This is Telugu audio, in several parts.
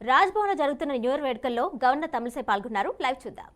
రాజ్భవన్లో జరుగుతున్న న్యూ ఇయర్ వేడుకల్లో గవర్నర్ తమిళిసై పాల్గొన్నారు. లైవ్ చూద్దాం.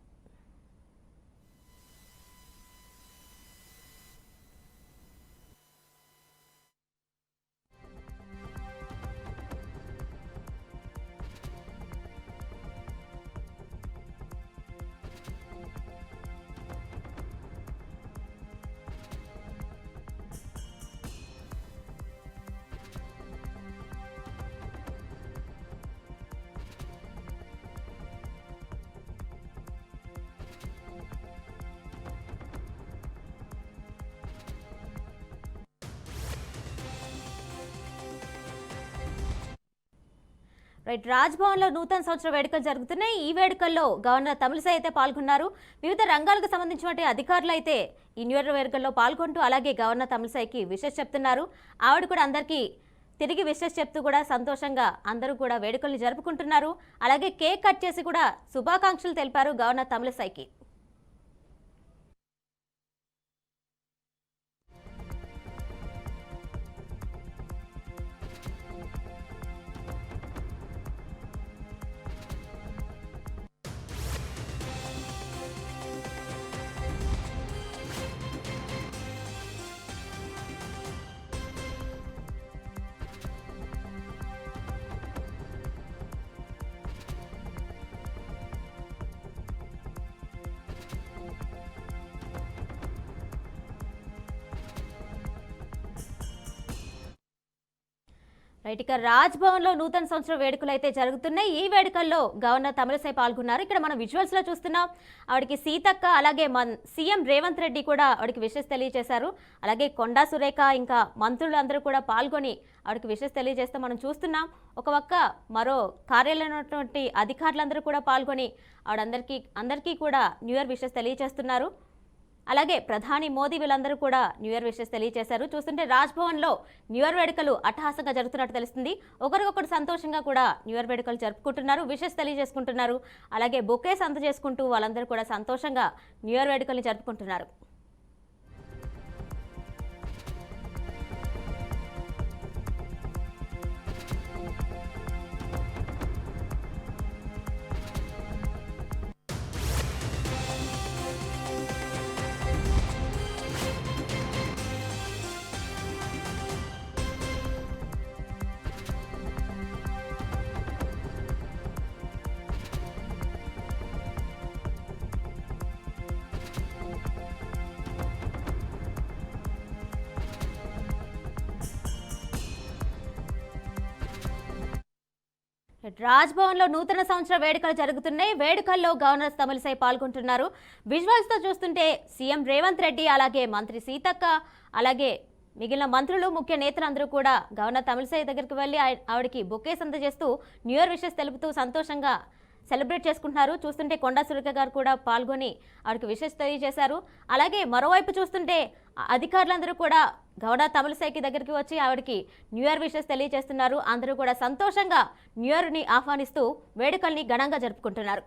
రాజ్భవన్లో నూతన సంవత్సర వేడుకలు జరుగుతున్నాయి. ఈ వేడుకల్లో గవర్నర్ తమిళిసై అయితే పాల్గొన్నారు. వివిధ రంగాలకు సంబంధించినటువంటి అధికారులు అయితే ఈ న్యూ ఇయర్ వేడుకల్లో పాల్గొంటూ అలాగే గవర్నర్ తమిళిసైకి విషెస్ చెప్తున్నారు. ఆవిడ కూడా అందరికీ తిరిగి విషెస్ చెప్తూ కూడా సంతోషంగా అందరూ కూడా వేడుకల్ని జరుపుకుంటున్నారు. అలాగే కేక్ కట్ చేసి కూడా శుభాకాంక్షలు తెలిపారు గవర్నర్ తమిళిసైకి. ఇక రాజ్భవన్లో నూతన సంవత్సర వేడుకలు అయితే జరుగుతున్నాయి. ఈ వేడుకల్లో గవర్నర్ తమిళిసై పాల్గొన్నారు. ఇక్కడ మనం విజువల్స్ లో చూస్తున్నాం. ఆవిడకి సీతక్క అలాగే సీఎం రేవంత్ రెడ్డి కూడా ఆవిడకి విషెస్ తెలియజేశారు. అలాగే కొండా సురేఖ ఇంకా మంత్రులు అందరూ కూడా పాల్గొని ఆవిడకి విషెస్ తెలియజేస్తే మనం చూస్తున్నాం. ఒక పక్క మరో కార్యాలయంలో అధికారులందరూ కూడా పాల్గొని అందరికీ కూడా న్యూ ఇయర్ విషెస్ తెలియజేస్తున్నారు. అలాగే ప్రధాని మోదీ వీళ్ళందరూ కూడా న్యూ ఇయర్ విషెస్ తెలియజేశారు. చూస్తుంటే రాజ్భవన్లో న్యూ ఇయర్ వేడుకలు అట్టహాసంగా జరుగుతున్నట్టు తెలుస్తుంది. ఒకరికొకరు సంతోషంగా కూడా న్యూ ఇయర్ వేడుకలు జరుపుకుంటున్నారు, విషెస్ తెలియజేసుకుంటున్నారు. అలాగే బొకేస్ అందజేసుకుంటూ వాళ్ళందరూ కూడా సంతోషంగా న్యూ ఇయర్ వేడుకల్ని జరుపుకుంటున్నారు. రాజ్భవన్లో నూతన సంవత్సర వేడుకలు జరుగుతున్నాయి. వేడుకల్లో గవర్నర్ తమిళిసై పాల్గొంటున్నారు. విజువల్స్ తో చూస్తుంటే సీఎం రేవంత్ రెడ్డి అలాగే మంత్రి సీతక్క అలాగే మిగిలిన మంత్రులు ముఖ్య నేతలందరూ కూడా గవర్నర్ తమిళిసై దగ్గరికి వెళ్లి ఆవిడకి బొకేస్ అందజేస్తూ న్యూ ఇయర్ విషెస్ తెలుపుతూ సంతోషంగా సెలబ్రేట్ చేసుకుంటున్నారు. చూస్తుంటే కొండా సురేఖ గారు కూడా పాల్గొని ఆవిడకి విషెస్ తెలియజేశారు. అలాగే మరోవైపు చూస్తుంటే అధికారులందరూ కూడా గవర్నర్ తమిళిసైకి దగ్గరికి వచ్చి ఆవిడకి న్యూ ఇయర్ విషెస్ తెలియజేస్తున్నారు. అందరూ కూడా సంతోషంగా న్యూ ఇయర్ని ఆహ్వానిస్తూ వేడుకల్ని ఘనంగా జరుపుకుంటున్నారు.